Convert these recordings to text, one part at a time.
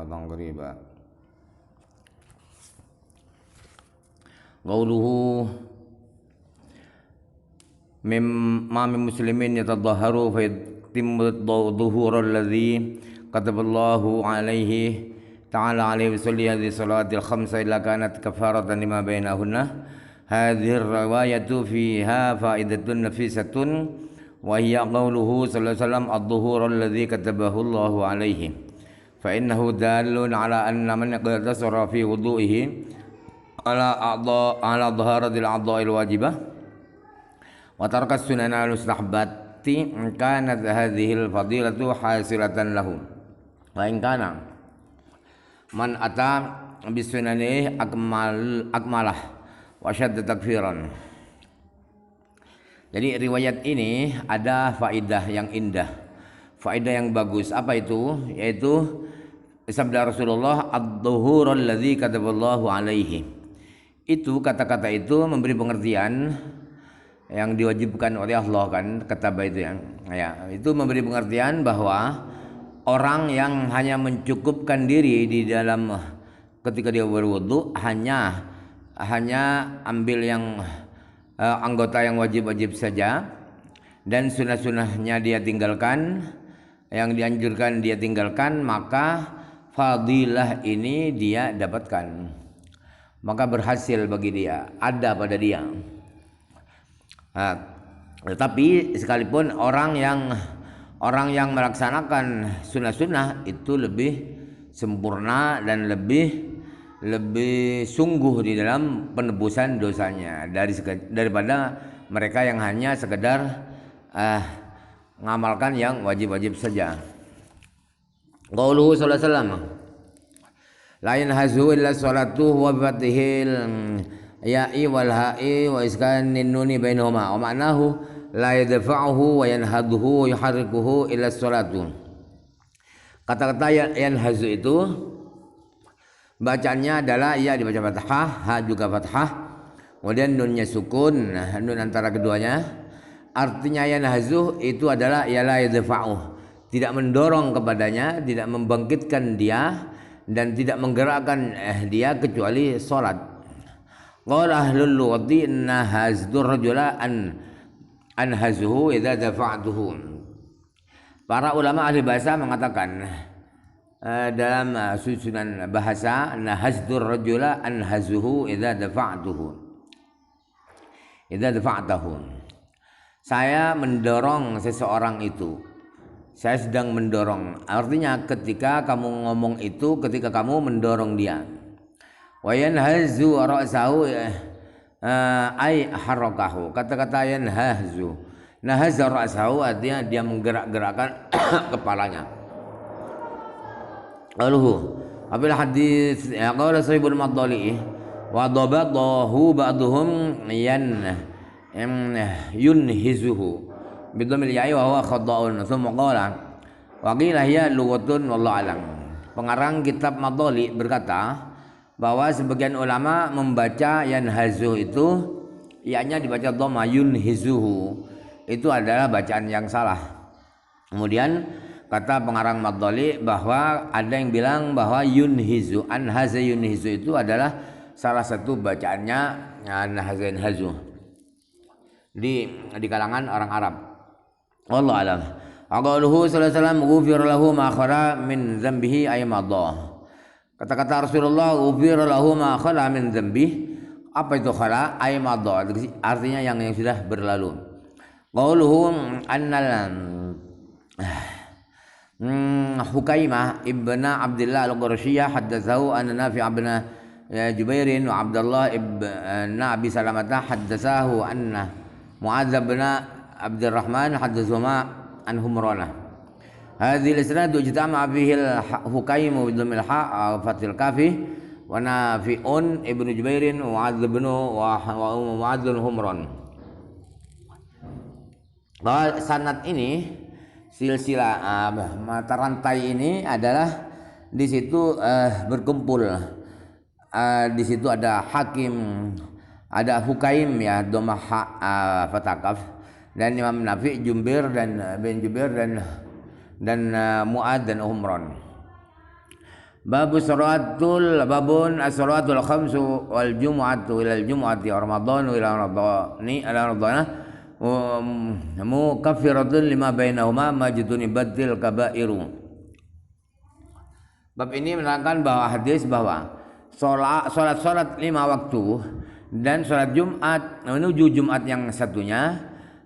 تغريبا. قوله ما من مسلمين يتظاهر فيتم الظهور الذي كتب الله عليه تعالى عليه وسلم هذه الصلاة الخمسة إلا كانت كفارة لما بينهن. هذه الرواية فيها فائدة نفيسة وهي قوله صلى الله عليه وسلم الظهور الذي كتبه الله عليه، فإنه دال على أن من اقتصر في وضوئه على ظهارة الأعضاء الواجبة وترك السنن المستحبات كانت هذه الفضيلة حاصلة له، وإن كان من أتى بالسنن أكمله وشد takfiran. Jadi riwayat ini ada faedah yang indah, faedah yang bagus. Apa itu? Yaitu sabda Rasulullah, ad-dhuhur alladzi kataballahu alaihi. Itu kata-kata itu memberi pengertian yang diwajibkan oleh Allah kan, kata itu yang itu memberi pengertian bahwa orang yang hanya mencukupkan diri di dalam ketika dia berwudu hanya ambil yang anggota yang wajib-wajib saja dan sunnah-sunnahnya dia tinggalkan, yang dianjurkan dia tinggalkan, maka fadilah ini dia dapatkan, maka berhasil bagi dia, ada pada dia. Tetapi sekalipun orang yang melaksanakan sunnah-sunnah itu lebih sempurna dan lebih sungguh di dalam penebusan dosanya daripada mereka yang hanya sekedar mengamalkan yang wajib-wajib saja. Qauluhu sallallahu alaihi wasallam la yanhazu illa salatu wa fatihil ya'i wal ha'i wa iskanin nuni bainahuma wa ma'nahu la yadfa'uhu wa yanhaduhu yuharrikuhu illa salatu. Kata-kata yanhazu itu bacaannya adalah ya dibaca fathah, ha juga fathah, kemudian nunnya sukun, nun antara keduanya. Artinya yanhazu itu adalah ya la yadfa'uh, tidak mendorong kepadanya, tidak membangkitkan dia dan tidak menggerakkan dia kecuali salat. Qala ahlul lughati nahazdur rajula anhazuhu idza dafa'tuhu. Para ulama ahli bahasa mengatakan dalam susunan bahasa nahazdur rajula anhazuhu idza dafa'tahu. Saya mendorong seseorang itu. Saya sedang mendorong. Artinya ketika kamu ngomong itu, ketika kamu mendorong dia. Wa yanhazu ra'sahu ay harakahu. Kata-kata yanhazu, nahazza ra'sahu artinya dia menggerak-gerakkan kepalanya. Qaluhu abil hadis qala sahibul madali wa dabatahu ba'dhum yunhizuhu bidhamil ya'i wa huwa khada'un thumma qala wa qila hiya lughatun wallahu alam. Pengarang kitab Madali berkata bahwa sebagian ulama membaca yanhazu itu ianya dibaca dhamma, yunhizuhu itu adalah bacaan yang salah. Kemudian kata pengarang Madali bahwa ada yang bilang bahwa yunhizu, anhaza yunhizu itu adalah salah satu bacaannya anhaza yanhazu di kalangan orang Arab. Wallahu alam. Qauluhu sallallahu alaihi wasallam ghufira lahu ma khara min dzambihi ay madha. Kata-kata Rasulullah ghufira lahu ma khara min dzambihi, apa itu khala? Ay madha, artinya yang sudah berlalu. Qauluhu annal Hukaimah ibna Abdullah al-Qurashiyah haddatsahu anna Nafi' ibn Jubair wa Abdullah ibn Abi Salamah haddatsahu anna Mu'adz bin Abdurrahman haddatsahuma an Humranah. Hadhihi al-isnad ijtama'a fihi al-Hukaim bi dhammil ha' fathil kafi wa Nafi'un ibn Jubair wa Mu'adz bin Mu'adz bin Humran. Sanad ini silsilah mata rantai ini adalah di situ berkumpul. Di situ ada Hakim, ada Hukaim ya dhamma fatakaf, dan Imam Nafi, Jumbir dan bin Jubair dan Mu'ad dan Humran. babun as-salatul khamsu wal jumu'atu ila al-jumu'ati wa ramadhanu ila ramadhana mukaffiratun lima bainahuma majtunibatil kabairu. Bab ini menerangkan bahwa hadis bahwa salat 5 waktu dan salat Jumat menuju Jumat yang satunya,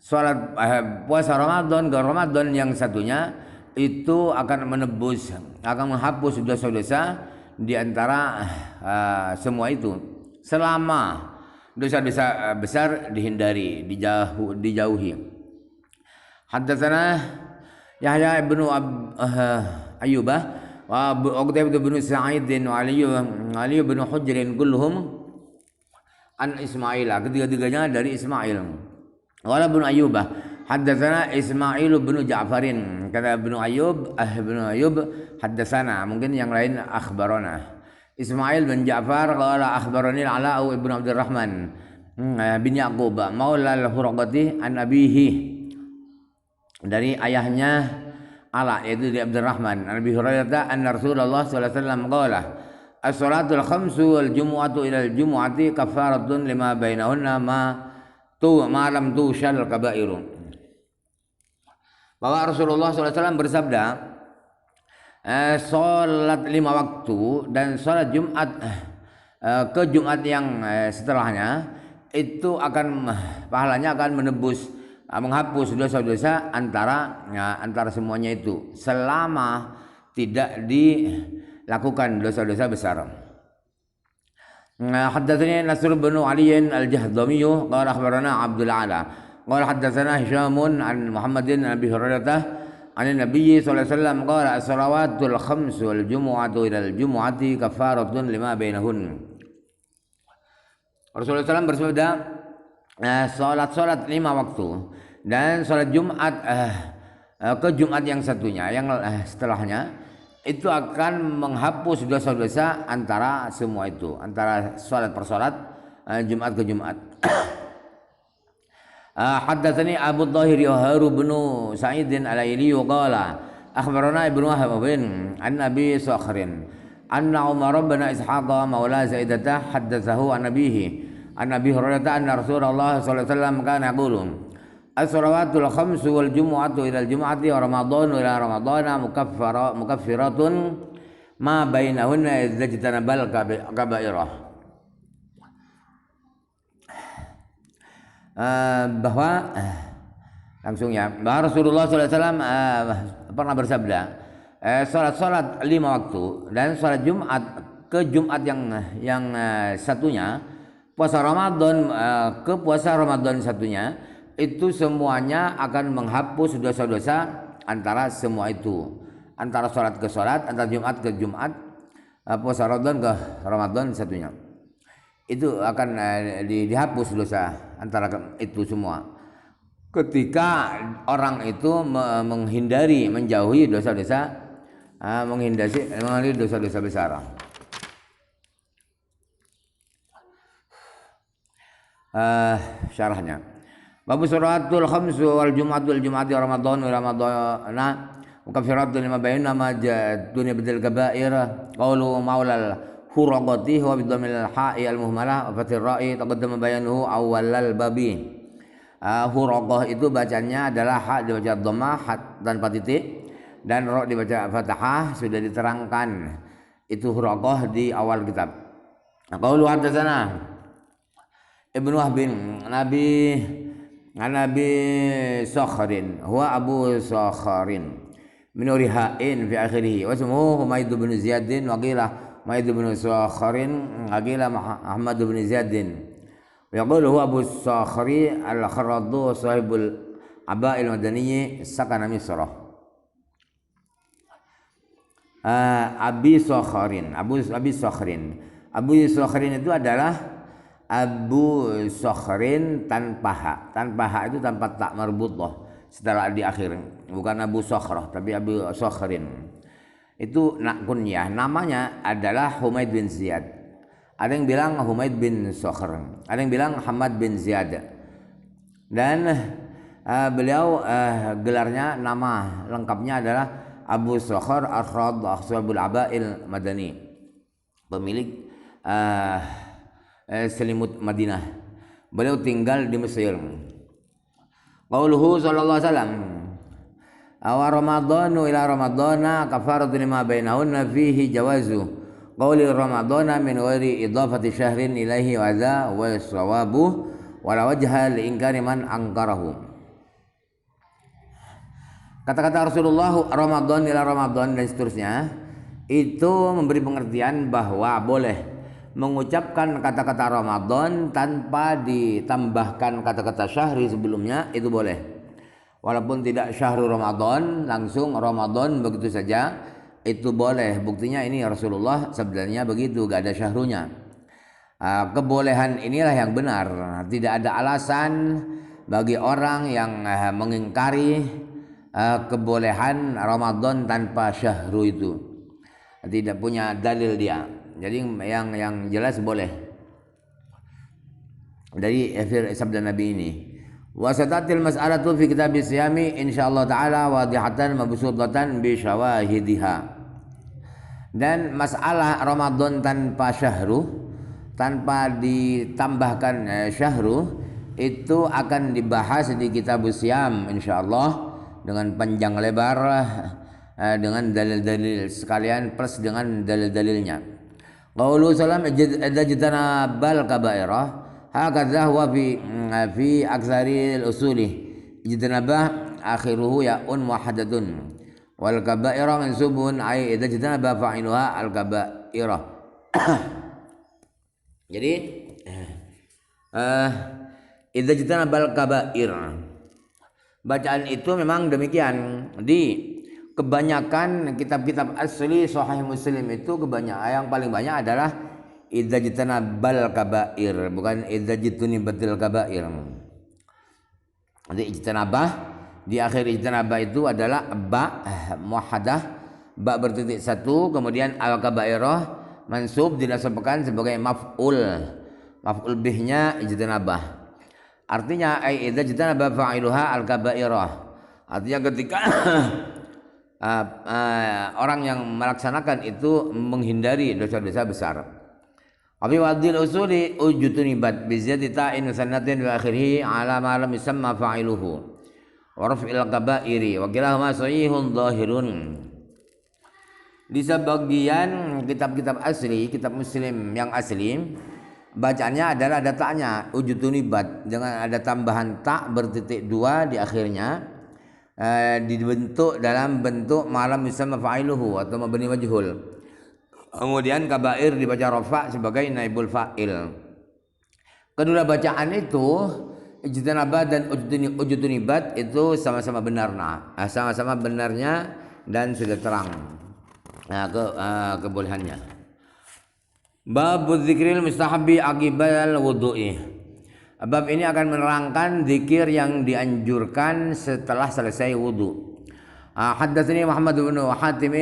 salat puasa Ramadan ke Ramadan yang satunya itu akan menghapus dosa-dosa di antara semua itu, selama dosa-dosa besar dijauhi. Haddatsana Yahya ibnu Ayyubah wa Uqtaybah bin Sa'id wa Ali bin Hujr kulluhum an Ismail, ketiga-tiganya dari Ismail. Qala bin Ayyubah haddatsana Ismail bin Ja'farin, kata Ibnu Ayyub haddatsana, mungkin yang lain akhbarana. Ismail bin Ja'far qala akhbarani Al-Ala ibn Abdurrahman bin Yaqub maula al-Huraqati an abihi, dari ayahnya Ala yaitu dari Abdurrahman, Nabi Hurairah anna Rasulullah sallallahu alaihi wasallam qala as-salatul khamsu wal jumu'atu ila al-jumu'ati kafaratun lima bainahunna ma lam tushal kabairu. Bahwa Rasulullah SAW bersabda, sholat 5 waktu dan sholat Jumat ke Jumat yang setelahnya itu akan pahalanya akan menghapus dosa-dosa antara semuanya itu, selama tidak dilakukan dosa-dosa besar. Haddatsani Nasr bin Ali al-Jahdami qala akhbarana Abdul Ala qala haddatsana Hisham an Muhammadin an Abi Hurairah an Nabi sallallahu alaihi wasallam qala as-salawatul khams wal jumu'atu ila al-jumu'ati kafaratun lima bainahun. Rasulullah SAW bersabda, salat 5 waktu dan salat Jumat ke Jumat yang satunya yang setelahnya itu akan menghapus dosa-dosa antara semua itu, antara salat per salat, Jumat ke Jumat. Haddatsani Abu Dhahir Haru bin Sa'id al-Aili qala akhbarana Ibnu Wahab bin an Abi Sakhrin anna Umar bin Ishaq maula Zaidah haddatsahu an abihi an Abi Hurairah anna Rasulullah sallallahu alaihi wasallam kana yaqulu as-salawatul khamsu wal jumu'atu ila al-jumu'ati wa ramadhanu ila ramadhana mukaffiratun ma bainahunna idza jitanabal kabairah. Bahwa Rasulullah SAW pernah bersabda, salat 5 waktu dan salat Jumat ke Jumat yang satunya, puasa Ramadan ke puasa Ramadan satunya, itu semuanya akan menghapus dosa-dosa antara semua itu, antara salat ke salat, antara Jumat ke Jumat, puasa Ramadan ke Ramadan satunya, itu akan dihapus dosa antara itu semua ketika orang itu menjauhi dosa-dosa, menghindari dosa-dosa besar. Syarahnya, babu salatul khamsu wal jumu'atul jumu'ati ramadhan wa ramadhana mukaffiratun lima bainahuma ma dunya bidal kabair qaulu maulal Huraqati wa bidhamil ha'i al-muhmalah wa fathir ra'i taqaddama bayanuhu awwalal babi. Huraqah itu bacanya adalah ha dibaca dhammah tanpa titik dan ra dibaca fathah, sudah diterangkan itu Huraqah di awal kitab. Qaulu haddatsana Ibnu Wahb bin Nabi Sakhrin huwa Abu Sakhrin min riha'in fi akhirih wa ismuhu Humaid bin Ziyad wa qila Maid bin Sakharin agila Ahmad bin Ziyadin yaqulu huwa Abu Sakhri al-Kharradhu sahibul Aba'il Madani sakana Misra. Abi Sakhrin Abu Sakhrin itu adalah Abu Sakhrin tanpa ha itu tanpa tak marbutah setelah di akhir, bukan Abu Sakhrah tapi Abu Sakhrin. Itu kunyah, namanya adalah Humaid bin Ziyad. Ada yang bilang Humaid bin Sakhr, ada yang bilang Hamad bin Ziyad. Dan beliau gelarnya, nama lengkapnya adalah Abu Sakhar Ar-Rad Ashabul Abail Madani, pemilik selimut Madinah. Beliau tinggal di Mesir. Qauluhu sallallahu alaihi wasallam, awa ramadhanu ila ramadhana kafaratu lima bainahunna fihi jawazu qawli ramadhana min ghairi idafati syahrin ilaihi wa dha wa sawabu wala wajha li inkari man angkarahu. Kata-kata Rasulullah Ramadan ila Ramadan dan seterusnya itu memberi pengertian bahwa boleh mengucapkan kata-kata Ramadan tanpa ditambahkan kata-kata syahri sebelumnya, itu boleh. Walaupun tidak syahrul Ramadan, langsung Ramadan begitu saja, itu boleh. Buktinya ini Rasulullah sebenarnya begitu, gak ada syahrunya. Kebolehan inilah yang benar. Tidak ada alasan bagi orang yang mengingkari kebolehan Ramadan tanpa syahru itu. Tidak punya dalil dia. Jadi yang jelas boleh. Dari sabda Nabi ini. Wasatatil mas'alatu fi kitab siyami insyaallah taala wadihatan mabsutatan bi syawahidiha. Dan masalah Ramadan tanpa syahru, tanpa ditambahkan syahru, itu akan dibahas di kitab siyam insyaallah dengan panjang lebar, dengan dalil-dalil sekalian plus dengan dalil-dalilnya. Qaulu salam idza jitana bal kabairah hakadha huwa fi aktsari al-usuli ijtanaba akhiruhu ya'un muhaddatun wal kabairah mansubun ay idza jitana fa'iluha al kabairah. Jadi idza jitana bal kabair, bacaan itu memang demikian. Di kebanyakan kitab-kitab asli Sahih Muslim itu yang paling banyak adalah idza jitanabal kabair, bukan idza jitunibatil kabair. Jadi ijtanabah, di akhir ijtanabah itu adalah ba muhaddah, ba bertitik satu, kemudian al kabairah mansub dinasabkan sebagai maf'ul bihnya ijtanabah. Artinya ai idza jitanaba fa'iluha al kabairah. Artinya ketika orang yang melaksanakan itu menghindari dosa-dosa besar. Abi wadil usuli ujutunibat bi ziyadati ta'in sanatin wa akhirih ala ma lam yusamma fa'iluhu wa raf'il kabairi wa kilahuma sahihun dhahirun. Di sebagian kitab-kitab asli, kitab Muslim yang asli, bacaannya adalah ada ta'nya ujutunibat dengan ada tambahan ta' bertitik dua di akhirnya. Dibentuk dalam bentuk malam yusamma fa'iluhu atau mabni majhul. Kemudian kabair dibaca rafa sebagai naibul fa'il. Kedua bacaan itu ijtanaba dan ujutunibat itu sama-sama sama-sama benarnya dan sudah terang kebolehannya. Bab dzikril mustahabi aqibal wudu'i. Bab ini akan menerangkan zikir yang dianjurkan setelah selesai wudu. Haddatsani Muhammad bin Hatim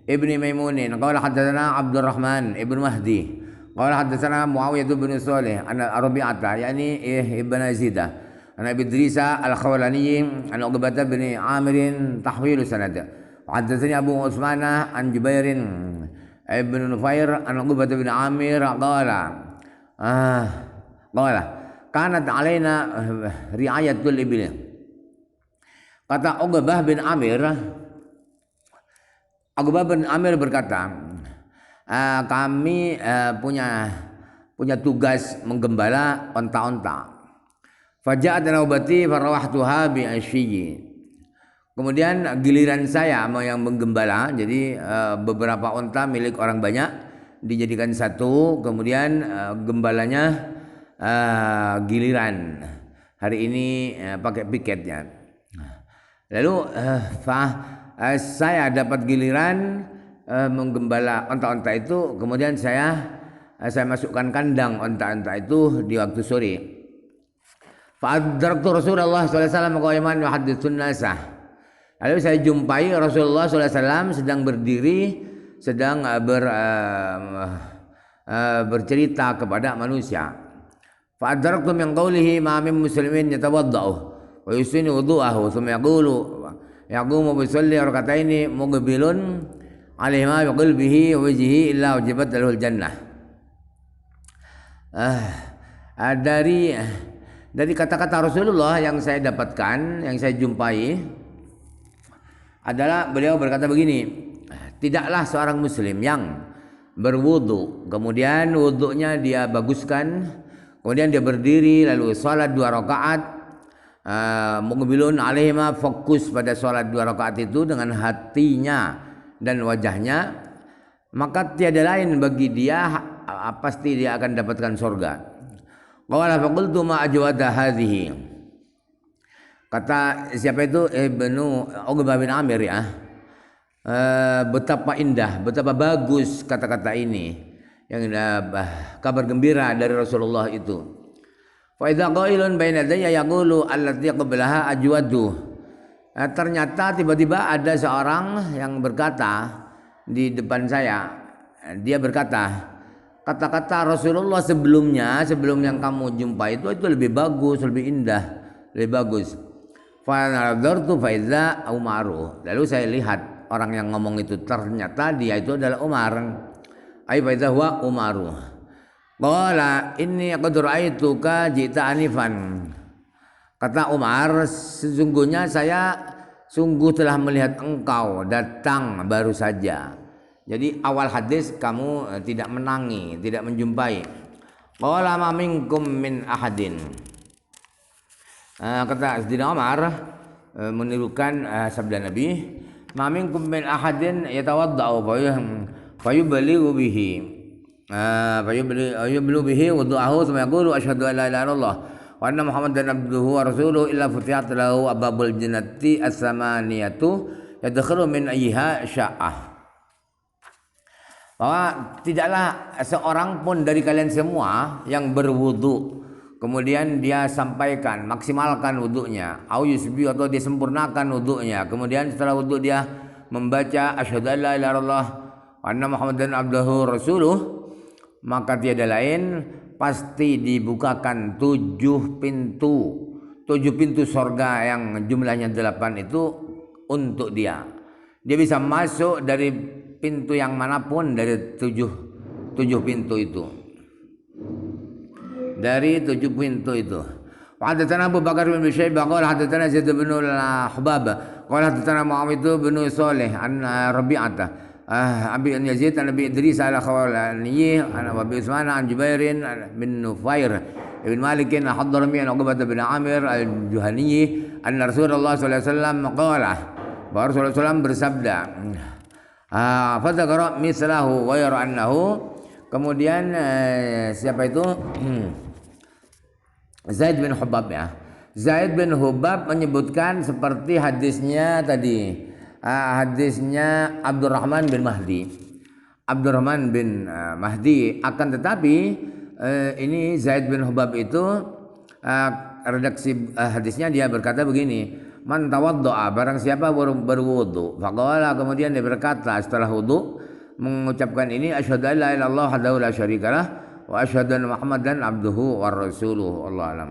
ibni Maimunin qala haddatsana Abdurrahman ibn Mahdi qala haddatsana Muawiyah bin Shalih an Rabi'ah yani ibn Yazidah an Abi Idrisa al-Khawlani an Uqbah bin Amir tahwil sanad. Haddatsani Abu Utsman an Jubair ibn Nufair an Uqbah bin Amir qala kanat alaina riayatul ibil. Kata Uqbah bin Amir berkata, kami punya tugas menggembala onta-onta. Faja'at naubati farawahtuha bi asyiyi. Kemudian giliran saya yang menggembala, jadi beberapa onta milik orang banyak dijadikan satu, kemudian gembalanya giliran hari ini pakai piketnya. Lalu saya dapat giliran menggembala onta-onta itu, kemudian saya masukkan kandang onta-onta itu di waktu sore. Fa'adraktu Rasulullah sallallahu alaihi wasallam qa'iman yuhadditsun nasah. Lalu saya jumpai Rasulullah sallallahu alaihi wasallam sedang berdiri, sedang bercerita kepada manusia. Fa'adraktu min qawlihi ma min muslimin yatawadda'u wa yusinu wudu'ahu thumma yaqulu yaqumu bisalli rakataini muqbilun alaihima biqalbihi wa wajhihi illa wajibat lahul jannah. Dari kata-kata Rasulullah yang saya dapatkan, yang saya jumpai adalah beliau berkata begini, tidaklah seorang muslim yang berwudu, kemudian wudunya dia baguskan, kemudian dia berdiri lalu salat 2 rakaat, muqbilun alaihima, fokus pada salat 2 rakaat itu dengan hatinya dan wajahnya, maka tiada lain bagi dia, pasti dia akan dapatkan surga. Qala faqultu ma ajwada hadhihi. Kata siapa itu? Ibnu Uqbah bin Amir ya. Betapa indah, betapa bagus kata-kata ini yang kabar gembira dari Rasulullah itu. Fa idza qailun baina yadayya yaqulu allati qablaha ajwadu. Ternyata tiba-tiba ada seorang yang berkata di depan saya, dia berkata, kata-kata Rasulullah sebelumnya, sebelum yang kamu jumpa itu lebih bagus, lebih indah, lebih bagus. Fa nadartu fa idza Umaru. Lalu saya lihat orang yang ngomong itu, ternyata dia itu adalah Umar. Ai fa idza huwa Umaru. Qala inni qad ra'aituka jita anifan. Kata Umar, sesungguhnya saya sungguh telah melihat engkau datang baru saja. Jadi awal hadis kamu tidak menangi, tidak menjumpai. Qala ma minkum min ahadin. Kata Sayyidina Umar menirukan sabda Nabi, ma minkum min ahadin yatawaddau fayublighu bihi. Fayublighu bihi wudu'ahu thumma yaqulu asyhadu an la ilaha illallah wa anna Muhammadan abduhu wa rasuluhu illa futihat lahu abwabul jannati as-samaniyatu yadkhulu min ayyiha sya'ah. Bahwa tidaklah seorang pun dari kalian semua yang berwudu kemudian dia sampaikan, maksimalkan wudunya, au yusbi, atau dia sempurnakan wudunya, kemudian setelah wudu dia membaca asyhadu an la ilaha illallah wa anna Muhammadan abduhu rasuluh, maka tiada lain pasti dibukakan 7 pintu surga yang jumlahnya 8 itu untuk dia. Dia bisa masuk dari pintu yang manapun dari 7 pintu itu. Dari 7 pintu itu. Wa hadatsana Abu Bakar bin Syaibah qala hadatsana Zaid bin al-Hubab qala hadatsana Muawiyah bin Shalih an Rabi'ah Abi Yazid an Abi Idris al-Khawlani an Abi Usman an Jubairin bin Nufair ibn Malik al-Hadrami an Uqbah bin Amir al-Juhani anna Rasulullah sallallahu alaihi wasallam qala, bahwa Rasulullah SAW bersabda, fadzakara mislahu wa yara annahu, kemudian siapa itu? Zaid bin Hubab ya. Zaid bin Hubab menyebutkan seperti hadisnya tadi, hadisnya Abdurrahman bin Mahdi. Abdurrahman bin Mahdi, akan tetapi ini Zaid bin Hubab itu redaksi hadisnya dia berkata begini, man tawaddo'a, barang siapa berwudu, faqala, kemudian dia berkata setelah wudu mengucapkan ini, asyhadu an la ilaha illallah wahdahu la syarikalah wa asyhadu anna Muhammadan abduhu wa rasuluhu. Wallahu alam.